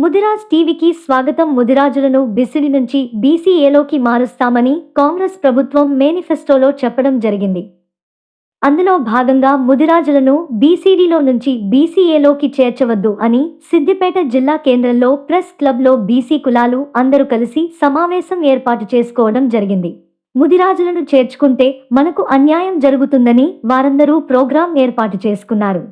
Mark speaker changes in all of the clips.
Speaker 1: ముదిరాజ్ టీవీకి స్వాగతం. ముదిరాజులను బీసీడీ నుంచి బీసీఏలోకి మారుస్తామని కాంగ్రెస్ ప్రభుత్వం మేనిఫెస్టోలో చెప్పడం జరిగింది. అందులో భాగంగా ముదిరాజులను బీసీడీలో నుంచి బీసీఏలోకి చేర్చవద్దు అని సిద్దిపేట జిల్లా కేంద్రంలో ప్రెస్ క్లబ్లో బీసీ కులాలు అందరూ కలిసి సమావేశం ఏర్పాటు చేసుకోవడం జరిగింది. ముదిరాజులను చేర్చుకుంటే మనకు అన్యాయం జరుగుతుందని వారందరూ ప్రోగ్రాం ఏర్పాటు చేసుకున్నారు.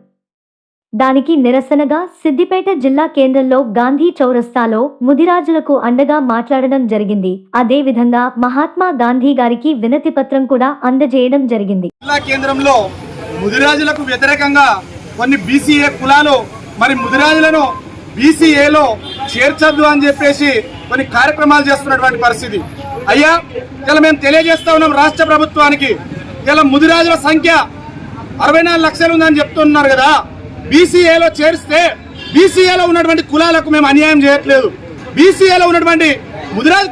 Speaker 1: దానికి నిరసనగా సిద్దిపేట జిల్లా కేంద్రంలో గాంధీ చౌరస్తాలో ముదిరాజులకు అండగా మాట్లాడడం జరిగింది. అదే విధంగా మహాత్మా గాంధీ గారికి వినతి పత్రం కూడా అందజేయడం జరిగింది.
Speaker 2: జిల్లా కేంద్రంలో ముదిరాజులకు వ్యతిరేకంగా కొన్ని బీసీఏ కులాలు మరి ముదిరాజులను బీసీఏలో చేర్చొద్దు అని చెప్పేసి కొన్ని కార్యక్రమాలు చేస్తున్నటువంటి పరిస్థితి. అయ్యా, ఇలా మేము తెలియజేస్తా ఉన్నాం రాష్ట్ర ప్రభుత్వానికి. ఇలా ముదిరాజుల సంఖ్య 64 లక్షలు ఉందని చెప్తున్నారు కదా. బీసీఏలో చేరిస్తే బీసీఏలో ఉన్నటువంటి కులాలకు మేము అన్యాయం చేయట్లేదు. బీసీఏలో ఉన్నటువంటి ముదిరాజ్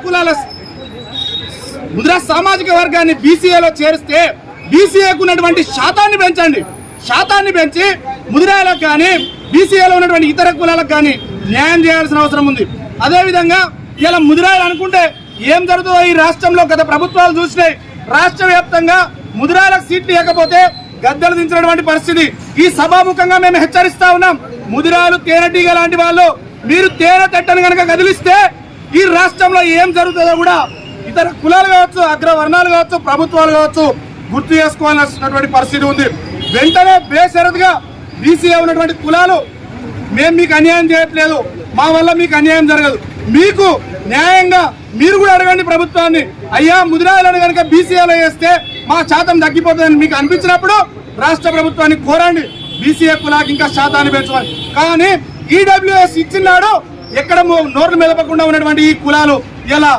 Speaker 2: సామాజిక వర్గాన్ని బీసీఏలో చేరిస్తే బీసీఏకు ఉన్నటువంటి శాతాన్ని పెంచండి. శాతాన్ని పెంచి ముదిరాజులకు కానీ బీసీఏలో ఉన్నటువంటి ఇతర కులాలకు కానీ న్యాయం చేయాల్సిన అవసరం ఉంది. అదేవిధంగా ఇలా ముదిరాజులు అనుకుంటే ఏం జరుగుతుందో ఈ రాష్ట్రంలో గత ప్రభుత్వాలు చూసినాయి. రాష్ట్ర వ్యాప్తంగా ముదిరాజులకు సీట్లు ఇవ్వకపోతే గద్దెలు దించినటువంటి పరిస్థితి. ఈ సభాముఖంగా మేము హెచ్చరిస్తా ఉన్నాం. ముదిరాలు తేనెటీగ లాంటి వాళ్ళు, మీరు తేనె తట్టను కనుక కదిలిస్తే ఈ రాష్ట్రంలో ఏం జరుగుతుందో కూడా ఇతర కులాలు కావచ్చు, అగ్రవర్ణాలు కావచ్చు, ప్రభుత్వాలు కావచ్చు గుర్తు చేసుకోవాల్సినటువంటి పరిస్థితి ఉంది. వెంటనే బేషరతుగా బీసీఏ ఉన్నటువంటి కులాలు మేము మీకు అన్యాయం చేయట్లేదు, మా వల్ల మీకు అన్యాయం జరగదు, మీకు న్యాయంగా మీరు కూడా అడగండి ప్రభుత్వాన్ని. అయ్యా, ముదిరాజులను కనుక బీసీఏలో వేస్తే మా శాతం తగ్గిపోతుందని మీకు అనిపించినప్పుడు రాష్ట్ర ప్రభుత్వాన్ని కోరండి బీసీఏ కులాకి ఇంకా శాతాన్ని పెంచుకోవాలి. కానీ ఈడబ్ల్యూఎస్ ఇచ్చినాడు ఎక్కడ నోర్లు మెదపకుండా ఉన్నటువంటి ఈ కులాలు ఇలా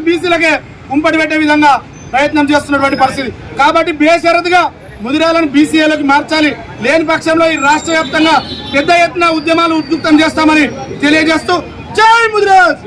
Speaker 2: బీసీలకే కుంపటి పెట్టే విధంగా ప్రయత్నం చేస్తున్నటువంటి పరిస్థితి. కాబట్టి బేషరతుగా ముదిరాలను బీసీఏలోకి మార్చాలి. లేని పక్షంలో ఈ రాష్ట్ర వ్యాప్తంగా పెద్ద ఎత్తున ఉద్యమాలు ఉద్యుక్తం చేస్తామని తెలియజేస్తూ జై ముదిరాజ్.